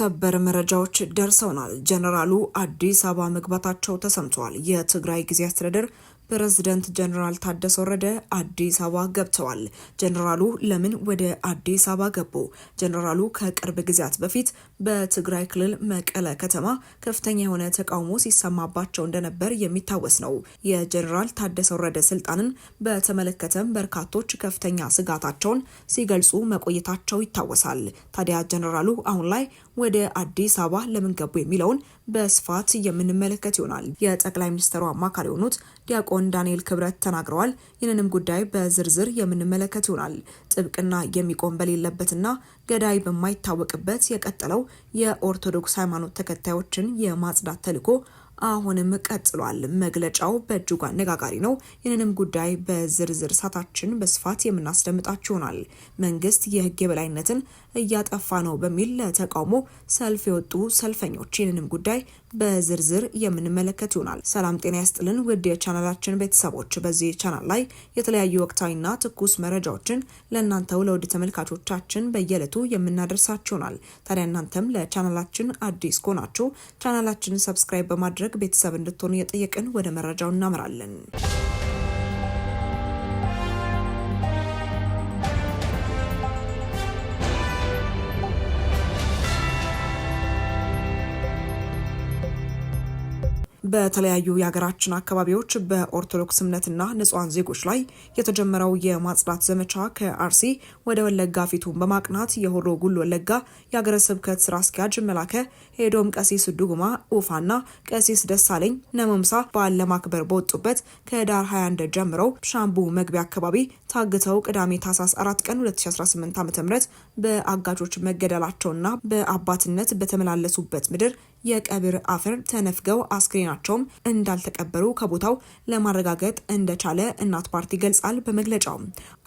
ሰበር መረጃዎች ደርሰውናል። ጀነራሉ አዲስ አበባ መግባታቸው ተሰምቷል። የትግራይ ጊዜያዊ አስተዳደር ፕሬዝዳንት ጀነራል ታደሰ ወረደ አዲስ አበባ ገብተዋል። ጀነራሉ ለምን ወደ አዲስ አበባ ገቡ? ጀነራሉ ከቅርብ ጊዜያት በፊት በትግራይ ክልል መቀለ ከተማ ከፍተኛ የሆነ ተቃውሞ ሲሰማባቸው እንደነበር የሚታወስ ነው። የጀነራል ታደሰ ወረደ ስልጣንን በተመለከተም በርካቶች ከፍተኛ ስጋታቸውን ሲገልጹ መቆየታቸው ይታወሳል። ታዲያ ጀነራሉ አሁን ላይ ወደ አዲስ አበባ ለምን ገቡ የሚለውን በስፋት የምንመለከት ይሆናል። የጠቅላይ ሚኒስትሩ አማካሪ የሆኑት ዲያቆን ዳንኤል ክብረት ተናግረዋል። ይህንንም ጉዳይ በዝርዝር የምንመለከት ይሆናል። ጥብቅና የሚቆም በሌለበትና ገዳይ በማይታወቅበት የቀጠለው የኦርቶዶክስ ሃይማኖት ተከታዮችን የማጽዳት ተልዕኮ አሁንም ቀጥሏል። መግለጫው በእጅጉ አነጋጋሪ ነው። ይህንንም ጉዳይ በዝርዝር ሳታችን በስፋት የምናስደምጣችሁ ይሆናል። መንግስት የህግ የበላይነትን እያጠፋ ነው በሚል ለተቃውሞ ሰልፍ የወጡ ሰልፈኞች፣ ይህንንም ጉዳይ በዝርዝር የምንመለከት ይሆናል። ሰላም ጤና ያስጥልን ውድ የቻናላችን ቤተሰቦች፣ በዚህ ቻናል ላይ የተለያዩ ወቅታዊና ትኩስ መረጃዎችን ለእናንተው ለውድ ተመልካቾቻችን በየዕለቱ የምናደርሳችሁ ይሆናል። ታዲያ እናንተም ለቻናላችን አዲስ ከሆናችሁ ቻናላችንን ሰብስክራይብ በማድረግ ቤተሰብ እንድትሆኑ እየጠየቅን ወደ መረጃው እናመራለን። በተለያዩ የሀገራችን አካባቢዎች በኦርቶዶክስ እምነትና ንጹሃን ዜጎች ላይ የተጀመረው የማጽዳት ዘመቻ ከአርሲ ወደ ወለጋ ፊቱን በማቅናት የሆሮ ጉሎ ወለጋ የሀገረ ስብከት ስራ አስኪያጅ መላከ ሄዶም ቀሲስ ዱጉማ ኡፋና ቀሲስ ደሳለኝ ነመምሳ በዓል ለማክበር በወጡበት ከህዳር 21 ጀምረው ሻምቡ መግቢያ አካባቢ ታግተው ቅዳሜ ታህሳስ 4 ቀን 2018 ዓ.ም በአጋቾች መገደላቸውና በአባትነት በተመላለሱበት ምድር የቀብር አፈር ተነፍገው አስክሬናቸውም እንዳልተቀበሩ ከቦታው ለማረጋገጥ እንደቻለ እናት ፓርቲ ገልጻል። በመግለጫው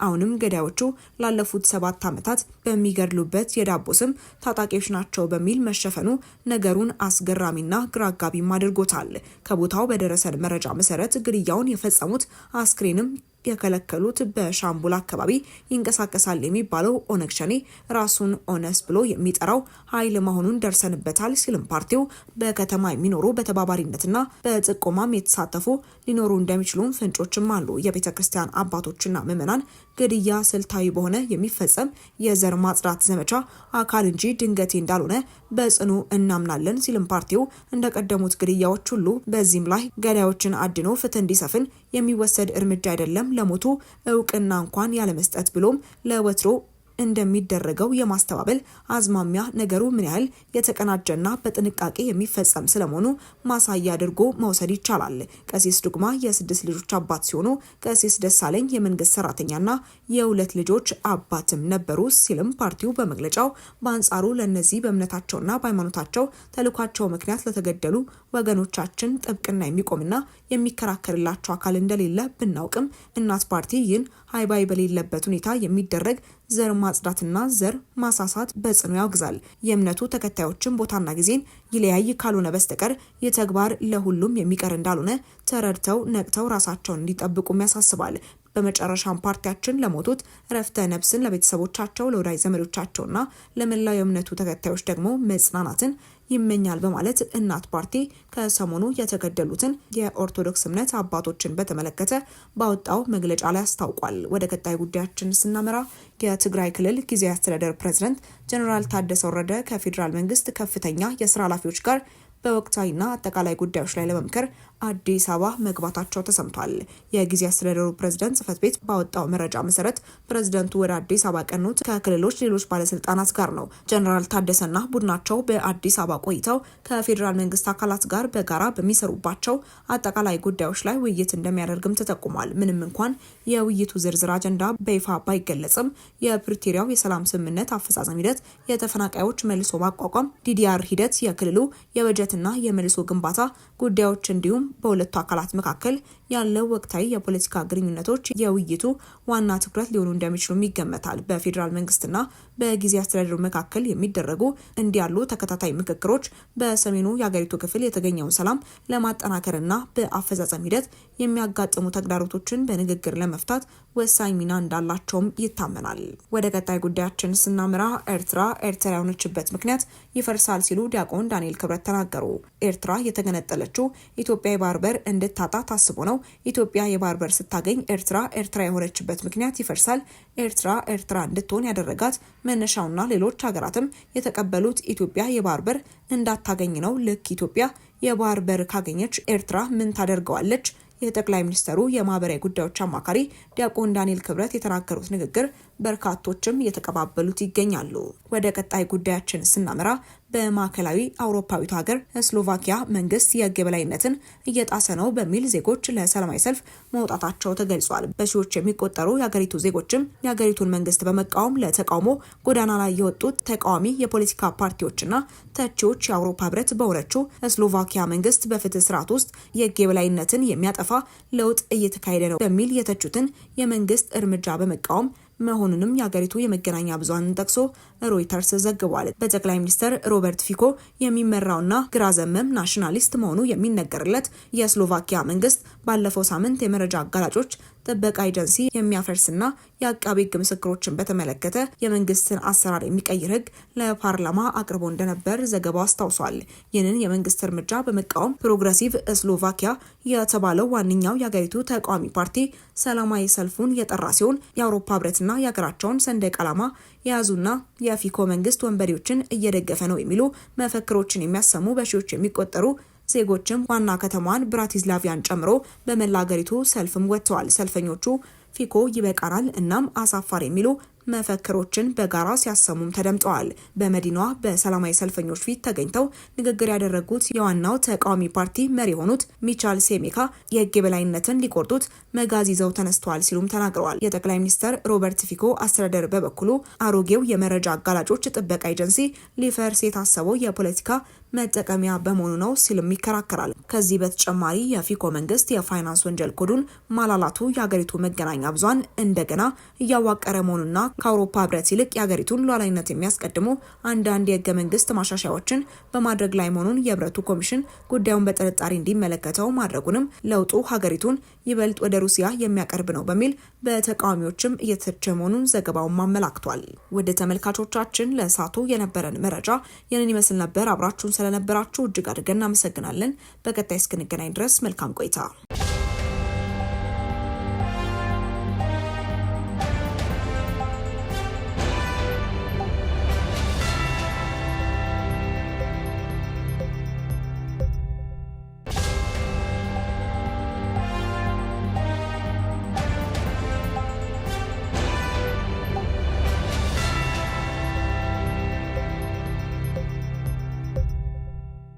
አሁንም ገዳዮቹ ላለፉት 7 ዓመታት በሚገድሉበት የዳቦ ስም ታጣቂዎች ናቸው በሚል መሸፈኑ ነገሩን አስገራሚና ግራጋቢም አድርጎታል። ከቦታው በደረሰን መረጃ መሰረት ግድያውን የፈጸሙት አስክሬንም የከለከሉት በሻምቡላ አካባቢ ይንቀሳቀሳል የሚባለው ኦነግ ሸኔ ራሱን ኦነስ ብሎ የሚጠራው ኃይል መሆኑን ደርሰንበታል ሲልም ፓርቲው በከተማ የሚኖሩ በተባባሪነትና በጥቆማም የተሳተፉ ሊኖሩ እንደሚችሉም ፍንጮችም አሉ። የቤተ ክርስቲያን አባቶችና ምዕመናን ግድያ ስልታዊ በሆነ የሚፈጸም የዘር ማጽዳት ዘመቻ አካል እንጂ ድንገቴ እንዳልሆነ በጽኑ እናምናለን ሲልም ፓርቲው እንደቀደሙት ግድያዎች ሁሉ በዚህም ላይ ገዳዮችን አድኖ ፍትህ እንዲሰፍን የሚወሰድ እርምጃ አይደለም፣ ለሞቱ እውቅና እንኳን ያለመስጠት ብሎም ለወትሮ እንደሚደረገው የማስተባበል አዝማሚያ ነገሩ ምን ያህል የተቀናጀና በጥንቃቄ የሚፈጸም ስለመሆኑ ማሳያ አድርጎ መውሰድ ይቻላል። ቀሲስ ዱግማ የ6 ልጆች አባት ሲሆኑ ቀሲስ ደሳለኝ የመንግስት ሰራተኛና የ2 ልጆች አባትም ነበሩ ሲልም ፓርቲው በመግለጫው በአንጻሩ ለነዚህ በእምነታቸውና በሃይማኖታቸው ተልኳቸው ምክንያት ለተገደሉ ወገኖቻችን ጥብቅና የሚቆምና የሚከራከርላቸው አካል እንደሌለ ብናውቅም እናት ፓርቲ ይህን ሃይባይ በሌለበት ሁኔታ የሚደረግ ዘር ማጽዳትና ዘር ማሳሳት በጽኑ ያወግዛል። የእምነቱ ተከታዮችን ቦታና ጊዜን ይለያይ ካልሆነ በስተቀር ይህ ተግባር ለሁሉም የሚቀር እንዳልሆነ ተረድተው ነቅተው ራሳቸውን እንዲጠብቁም ያሳስባል። በመጨረሻም ፓርቲያችን ለሞቱት ረፍተ ነፍስን ለቤተሰቦቻቸው፣ ለወዳጅ ዘመዶቻቸውና ለመላው የእምነቱ ተከታዮች ደግሞ መጽናናትን ይመኛል በማለት እናት ፓርቲ ከሰሞኑ የተገደሉትን የኦርቶዶክስ እምነት አባቶችን በተመለከተ ባወጣው መግለጫ ላይ አስታውቋል። ወደ ቀጣይ ጉዳያችን ስናመራ የትግራይ ክልል ጊዜያዊ አስተዳደር ፕሬዝዳንት ጀነራል ታደሰ ወረደ ከፌዴራል መንግስት ከፍተኛ የስራ ኃላፊዎች ጋር በወቅታዊና አጠቃላይ ጉዳዮች ላይ ለመምከር አዲስ አበባ መግባታቸው ተሰምቷል። የጊዜያዊ አስተዳደሩ ፕሬዝዳንት ጽህፈት ቤት ባወጣው መረጃ መሰረት ፕሬዝዳንቱ ወደ አዲስ አበባ ቀኑት ከክልሎች ሌሎች ባለስልጣናት ጋር ነው። ጀነራል ታደሰና ቡድናቸው በአዲስ አበባ ቆይተው ከፌዴራል መንግስት አካላት ጋር በጋራ በሚሰሩባቸው አጠቃላይ ጉዳዮች ላይ ውይይት እንደሚያደርግም ተጠቁሟል። ምንም እንኳን የውይይቱ ዝርዝር አጀንዳ በይፋ ባይገለጽም የፕሪቶሪያው የሰላም ስምምነት አፈጻጸም ሂደት፣ የተፈናቃዮች መልሶ ማቋቋም ዲዲአር ሂደት፣ የክልሉ የበጀትና የመልሶ ግንባታ ጉዳዮች እንዲሁም በሁለቱ አካላት መካከል ያለው ወቅታዊ የፖለቲካ ግንኙነቶች የውይይቱ ዋና ትኩረት ሊሆኑ እንደሚችሉ ይገመታል። በፌዴራል መንግስትና በጊዜ አስተዳደሩ መካከል የሚደረጉ እንዲህ ያሉ ተከታታይ ምክክሮች በሰሜኑ የሀገሪቱ ክፍል የተገኘውን ሰላም ለማጠናከርና በአፈጻጸም ሂደት የሚያጋጥሙ ተግዳሮቶችን በንግግር ለመፍታት ወሳኝ ሚና እንዳላቸውም ይታመናል። ወደ ቀጣይ ጉዳያችን ስናምራ ኤርትራ የሆነችበት ምክንያት ይፈርሳል ሲሉ ዲያቆን ዳንኤል ክብረት ተናገሩ። ኤርትራ የተገነጠለችው ኢትዮጵያ የባህር በር እንድታጣ ታስቦ ነው። ኢትዮጵያ የባህር በር ስታገኝ ኤርትራ የሆነችበት ምክንያት ይፈርሳል። ኤርትራ እንድትሆን ያደረጋት መነሻውና ሌሎች ሀገራትም የተቀበሉት ኢትዮጵያ የባህር በር እንዳታገኝ ነው። ልክ ኢትዮጵያ የባህር በር ካገኘች ኤርትራ ምን ታደርገዋለች? የጠቅላይ ሚኒስትሩ የማህበራዊ ጉዳዮች አማካሪ ዲያቆን ዳንኤል ክብረት የተናገሩት ንግግር በርካቶችም እየተቀባበሉት ይገኛሉ። ወደ ቀጣይ ጉዳያችን ስናመራ በማዕከላዊ አውሮፓዊቱ ሀገር ስሎቫኪያ መንግስት የህግ የበላይነትን እየጣሰ ነው በሚል ዜጎች ለሰላማዊ ሰልፍ መውጣታቸው ተገልጿል። በሺዎች የሚቆጠሩ የሀገሪቱ ዜጎችም የሀገሪቱን መንግስት በመቃወም ለተቃውሞ ጎዳና ላይ የወጡት ተቃዋሚ የፖለቲካ ፓርቲዎችና ተቺዎች የአውሮፓ ህብረት በሆነችው ስሎቫኪያ መንግስት በፍትህ ስርዓት ውስጥ የህግ የበላይነትን የሚያጠፋ ለውጥ እየተካሄደ ነው በሚል የተቹትን የመንግስት እርምጃ በመቃወም መሆኑንም የሀገሪቱ የመገናኛ ብዙሃንን ጠቅሶ ሮይተርስ ዘግቧል። በጠቅላይ ሚኒስትር ሮበርት ፊኮ የሚመራውና ግራ ዘመም ናሽናሊስት መሆኑ የሚነገርለት የስሎቫኪያ መንግስት ባለፈው ሳምንት የመረጃ አጋላጮች ጥበቃ ኤጀንሲ የሚያፈርስና የአቃቤ ህግ ምስክሮችን በተመለከተ የመንግስትን አሰራር የሚቀይር ህግ ለፓርላማ አቅርቦ እንደነበር ዘገባው አስታውሷል። ይህንን የመንግስት እርምጃ በመቃወም ፕሮግሬሲቭ ስሎቫኪያ የተባለው ዋነኛው የሀገሪቱ ተቃዋሚ ፓርቲ ሰላማዊ ሰልፉን የጠራ ሲሆን የአውሮፓ ህብረትና የሀገራቸውን ሰንደቅ ዓላማ የያዙና የፊኮ መንግስት ወንበዴዎችን እየደገፈ ነው የሚሉ መፈክሮችን የሚያሰሙ በሺዎች የሚቆጠሩ ዜጎችም ዋና ከተማዋን ብራቲስላቪያን ጨምሮ በመላ ሀገሪቱ ሰልፍም ወጥተዋል። ሰልፈኞቹ ፊኮ ይበቃናል እናም አሳፋር የሚሉ መፈክሮችን በጋራ ሲያሰሙም ተደምጠዋል። በመዲናዋ በሰላማዊ ሰልፈኞች ፊት ተገኝተው ንግግር ያደረጉት የዋናው ተቃዋሚ ፓርቲ መሪ የሆኑት ሚቻል ሴሜካ የህግ የበላይነትን ሊቆርጡት መጋዝ ይዘው ተነስተዋል ሲሉም ተናግረዋል። የጠቅላይ ሚኒስትር ሮበርት ፊኮ አስተዳደር በበኩሉ አሮጌው የመረጃ አጋላጮች ጥበቃ ኤጀንሲ ሊፈርስ የታሰበው የፖለቲካ መጠቀሚያ በመሆኑ ነው ሲልም ይከራከራል። ከዚህ በተጨማሪ የፊኮ መንግስት የፋይናንስ ወንጀል ኮዱን ማላላቱ የሀገሪቱ መገናኛ ብዙሃን እንደገና እያዋቀረ መሆኑና ከአውሮፓ ህብረት ይልቅ የሀገሪቱን ሉዓላዊነት የሚያስቀድሙ አንዳንድ የህገ መንግስት ማሻሻያዎችን በማድረግ ላይ መሆኑን የህብረቱ ኮሚሽን ጉዳዩን በጥርጣሬ እንዲመለከተው ማድረጉንም ለውጡ ሀገሪቱን ይበልጥ ወደ ሩሲያ የሚያቀርብ ነው በሚል በተቃዋሚዎችም እየተቸ መሆኑን ዘገባውን አመላክቷል። ወደ ተመልካቾቻችን ለእሳቱ የነበረን መረጃ ይህንን ይመስል ነበር። አብራችሁን ስለነበራችሁ እጅግ አድርገን እናመሰግናለን። በቀጣይ እስክንገናኝ ድረስ መልካም ቆይታ።